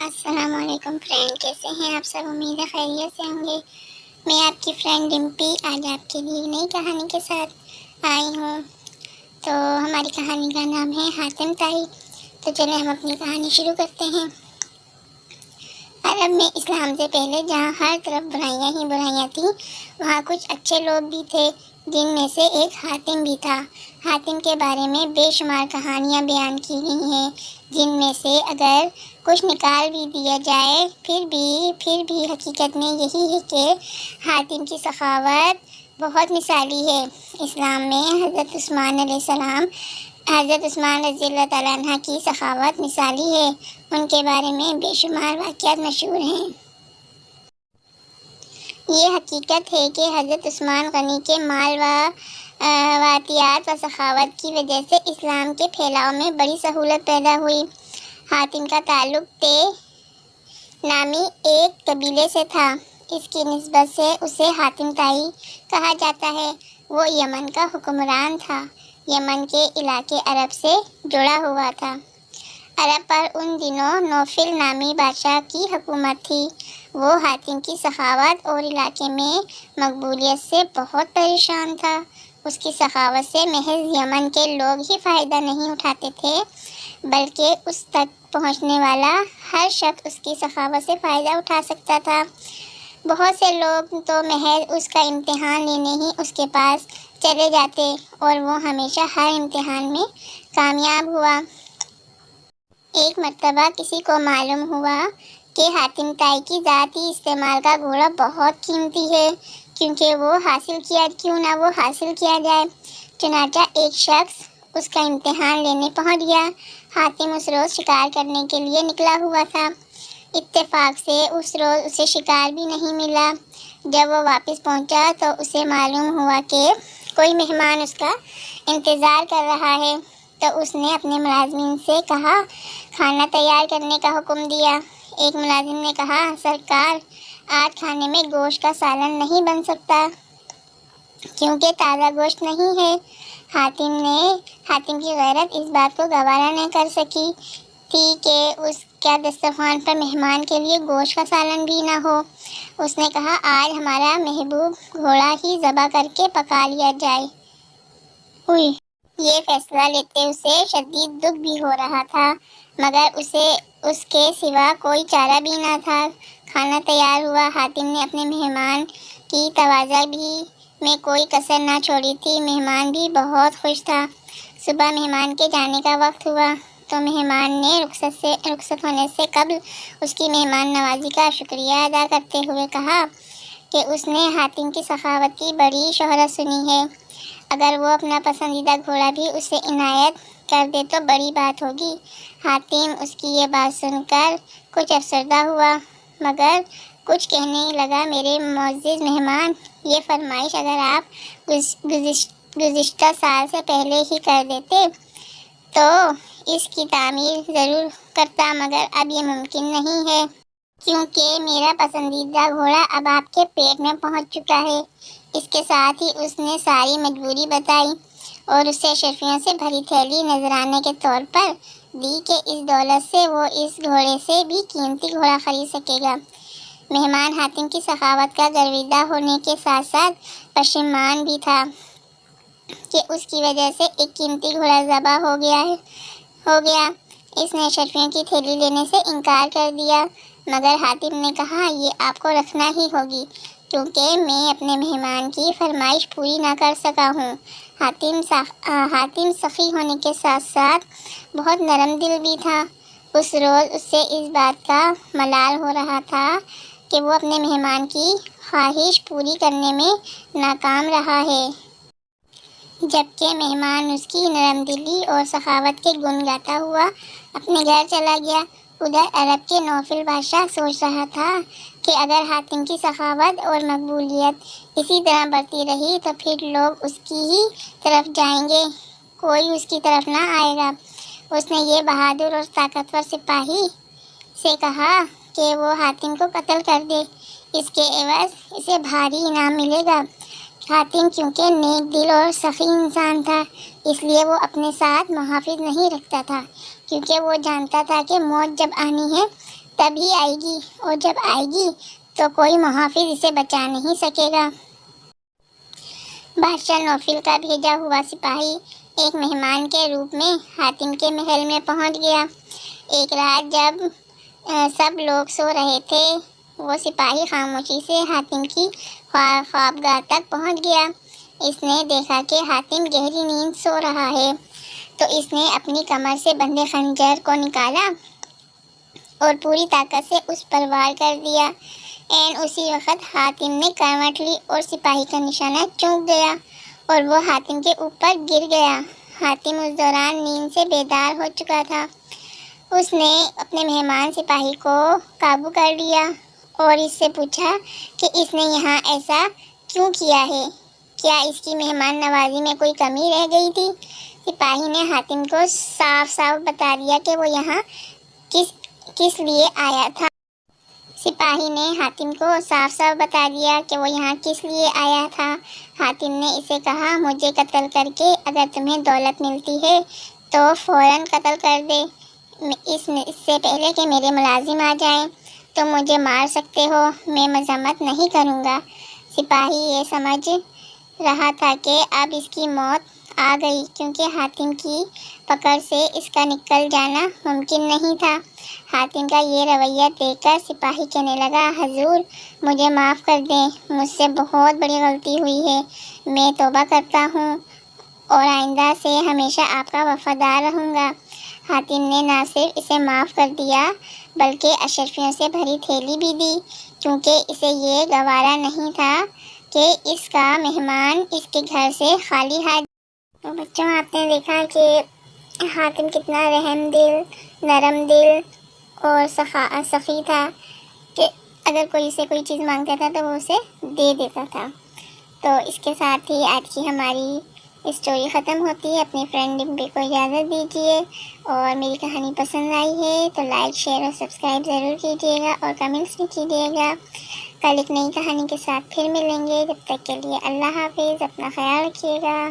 السلام علیکم فرینڈ، کیسے ہیں آپ سب؟ امید ہے خیریت سے ہوں گے۔ میں آپ کی فرینڈ ڈمپی آج آپ کے لیے نئی کہانی کے ساتھ آئی ہوں۔ تو ہماری کہانی کا نام ہے حاتم طائی۔ تو چلیں ہم اپنی کہانی شروع کرتے ہیں۔ عرب میں اسلام سے پہلے جہاں ہر طرف برائیاں ہی برائیاں تھیں، وہاں کچھ اچھے لوگ بھی تھے، جن میں سے ایک حاتم بھی تھا۔ حاتم کے بارے میں بے شمار کہانیاں بیان کی گئی ہیں، جن میں سے اگر کچھ نکال بھی دیا جائے پھر بھی حقیقت میں یہی ہے کہ حاتم کی سخاوت بہت مثالی ہے۔ اسلام میں حضرت عثمان رضی اللہ تعالیٰ عنہ کی سخاوت مثالی ہے۔ ان کے بارے میں بے شمار واقعات مشہور ہیں۔ یہ حقیقت ہے کہ حضرت عثمان غنی کے مال و عطیات و سخاوت کی وجہ سے اسلام کے پھیلاؤ میں بڑی سہولت پیدا ہوئی۔ حاتم کا تعلق طے نامی ایک قبیلے سے تھا، اس کی نسبت سے اسے حاتم طائی کہا جاتا ہے۔ وہ یمن کا حکمران تھا۔ یمن کے علاقے عرب سے جڑا ہوا تھا۔ عرب پر ان دنوں نوفل نامی بادشاہ کی حکومت تھی۔ وہ حاتم کی سخاوت اور علاقے میں مقبولیت سے بہت پریشان تھا۔ اس کی سخاوت سے محض یمن کے لوگ ہی فائدہ نہیں اٹھاتے تھے، بلکہ اس تک پہنچنے والا ہر شخص اس کی سخاوت سے فائدہ اٹھا سکتا تھا۔ بہت سے لوگ تو محض اس کا امتحان لینے ہی اس کے پاس چلے جاتے اور وہ ہمیشہ ہر امتحان میں کامیاب ہوا۔ ایک مرتبہ کسی کو معلوم ہوا کہ حاتم طائی کی ذاتی استعمال کا گھوڑا بہت قیمتی ہے، کیوں نہ وہ حاصل کیا جائے۔ چنانچہ ایک شخص اس کا امتحان لینے پہنچ گیا۔ حاتم اس روز شکار کرنے کے لیے نکلا ہوا تھا۔ اتفاق سے اس روز اسے شکار بھی نہیں ملا۔ جب وہ واپس پہنچا تو اسے معلوم ہوا کہ کوئی مہمان اس کا انتظار کر رہا ہے، تو اس نے اپنے ملازمین سے کھانا تیار کرنے کا حکم دیا۔ ایک ملازم نے کہا، سرکار، آج کھانے میں گوشت کا سالن نہیں بن سکتا، کیونکہ تازہ گوشت نہیں ہے۔ حاتم کی غیرت اس بات کو گوارا نہ کر سکی تھی کہ اس کا دسترخوان پر مہمان کے لیے گوشت کا سالن بھی نہ ہو۔ اس نے کہا، آج ہمارا محبوب گھوڑا ہی ذبح کر کے پکا لیا جائے۔ یہ فیصلہ لیتے اسے شدید دکھ بھی ہو رہا تھا، مگر اسے اس کے سوا کوئی چارہ بھی نہ تھا۔ کھانا تیار ہوا۔ حاتم نے اپنے مہمان کی تواضع میں کوئی کسر نہ چھوڑی تھی۔ مہمان بھی بہت خوش تھا۔ صبح مہمان کے جانے کا وقت ہوا تو مہمان نے رخصت ہونے سے قبل اس کی مہمان نوازی کا شکریہ ادا کرتے ہوئے کہا کہ اس نے حاتم کی سخاوت کی بڑی شہرت سنی ہے۔ اگر وہ اپنا پسندیدہ گھوڑا بھی اسے عنایت کر دے تو بڑی بات ہوگی۔ حاتم اس کی یہ بات سن کر کچھ افسردہ ہوا، مگر کچھ کہنے لگا، میرے معزز مہمان، یہ فرمائش اگر آپ گزشتہ سال سے پہلے ہی کر دیتے تو اس کی تعمیر ضرور کرتا، مگر اب یہ ممکن نہیں ہے، کیونکہ میرا پسندیدہ گھوڑا اب آپ کے پیٹ میں پہنچ چکا ہے۔ اس کے ساتھ ہی اس نے ساری مجبوری بتائی اور اسے اشرفیوں سے بھری تھیلی نذرانے کے طور پر دی کہ اس دولت سے وہ اس گھوڑے سے بھی قیمتی گھوڑا خرید سکے گا۔ مہمان حاتم کی سخاوت کا گرویدہ ہونے کے ساتھ ساتھ پشیمان بھی تھا کہ اس کی وجہ سے ایک قیمتی گھوڑا ذبح ہو گیا۔ اس نے اشرفیوں کی تھیلی لینے سے انکار کر دیا، مگر حاتم نے کہا، یہ آپ کو رکھنا ہی ہوگی، کیونکہ میں اپنے مہمان کی فرمائش پوری نہ کر سکا ہوں۔ حاتم سخی ہونے کے ساتھ ساتھ بہت نرم دل بھی تھا۔ اس روز اسے اس بات کا ملال ہو رہا تھا کہ وہ اپنے مہمان کی خواہش پوری کرنے میں ناکام رہا ہے، جبکہ مہمان اس کی نرم دلی اور سخاوت کے گن گاتا ہوا اپنے گھر چلا گیا۔ ادھر عرب کے نوفل بادشاہ سوچ رہا تھا کہ اگر حاتم کی سخاوت اور مقبولیت اسی طرح بڑھتی رہی تو پھر لوگ اس کی ہی طرف جائیں گے، کوئی اس کی طرف نہ آئے گا۔ اس نے یہ بہادر اور طاقتور سپاہی سے کہا کہ وہ حاتم کو قتل کر دے، اس کے عوض اسے بھاری انعام ملے گا۔ حاتم کیونکہ نیک دل اور سخی انسان تھا، اس لیے وہ اپنے ساتھ محافظ نہیں رکھتا تھا، کیونکہ وہ جانتا تھا کہ موت جب آنی ہے تبھی آئے گی، اور جب آئے گی تو کوئی محافظ اسے بچا نہیں سکے گا۔ بادشاہ نوفل کا بھیجا ہوا سپاہی ایک مہمان کے روپ میں حاتم کے محل میں پہنچ گیا۔ ایک رات جب سب لوگ سو رہے تھے، وہ سپاہی خاموشی سے حاتم کی خوابگاہ تک پہنچ گیا۔ اس نے دیکھا کہ حاتم گہری نیند سو رہا ہے، تو اس نے اپنی کمر سے بندھے خنجر کو نکالا اور پوری طاقت سے اس پر وار کر دیا۔ اسی وقت حاتم نے کروٹ لی اور سپاہی کا نشانہ چونک گیا اور وہ حاتم کے اوپر گر گیا۔ حاتم اس دوران نیند سے بیدار ہو چکا تھا۔ اس نے اپنے مہمان سپاہی کو قابو کر لیا اور اس سے پوچھا کہ اس نے یہاں ایسا کیوں کیا ہے؟ کیا اس کی مہمان نوازی میں کوئی کمی رہ گئی تھی؟ سپاہی نے حاتم کو صاف صاف بتا دیا کہ وہ یہاں کس لیے آیا تھا۔ سپاہی نے حاتم کو صاف صاف بتا دیا کہ وہ یہاں کس لیے آیا تھا۔ حاتم نے اسے کہا، مجھے قتل کر کے اگر تمہیں دولت ملتی ہے تو فوراً قتل کر دے۔ اس سے پہلے کہ میرے ملازم آ جائیں تم مجھے مار سکتے ہو، میں مذمت نہیں کروں گا۔ سپاہی یہ سمجھ رہا تھا کہ اب اس کی موت آ گئی، کیونکہ حاتم کی پکڑ سے اس کا نکل جانا ممکن نہیں تھا۔ حاتم کا یہ رویہ دیکھ کر سپاہی کہنے لگا، حضور مجھے معاف کر دیں، مجھ سے بہت بڑی غلطی ہوئی ہے، میں توبہ کرتا ہوں اور آئندہ سے ہمیشہ آپ کا وفادار رہوں گا۔ حاتم نے نہ صرف اسے معاف کر دیا بلکہ اشرفیوں سے بھری تھیلی بھی دی، کیونکہ اسے یہ گوارا نہیں تھا کہ اس کا مہمان اس کے گھر سے خالی ہاتھ۔ تو بچوں، آپ نے دیکھا کہ حاتم کتنا رحم دل، نرم دل اور سخی تھا کہ اگر کوئی سے کوئی چیز مانگتا تھا تو وہ اسے دے دیتا تھا۔ تو اس کے ساتھ ہی آج کی ہماری اسٹوری ختم ہوتی ہے۔ اپنی فرینڈ ڈمپی کو اجازت دیجیے، اور میری کہانی پسند آئی ہے تو لائک، شیئر اور سبسکرائب ضرور کیجیے گا اور کمنٹس بھی کیجیے گا۔ کل ایک نئی کہانی کے ساتھ پھر ملیں گے، جب تک کے لیے اللہ حافظ، اپنا خیال رکھیے گا۔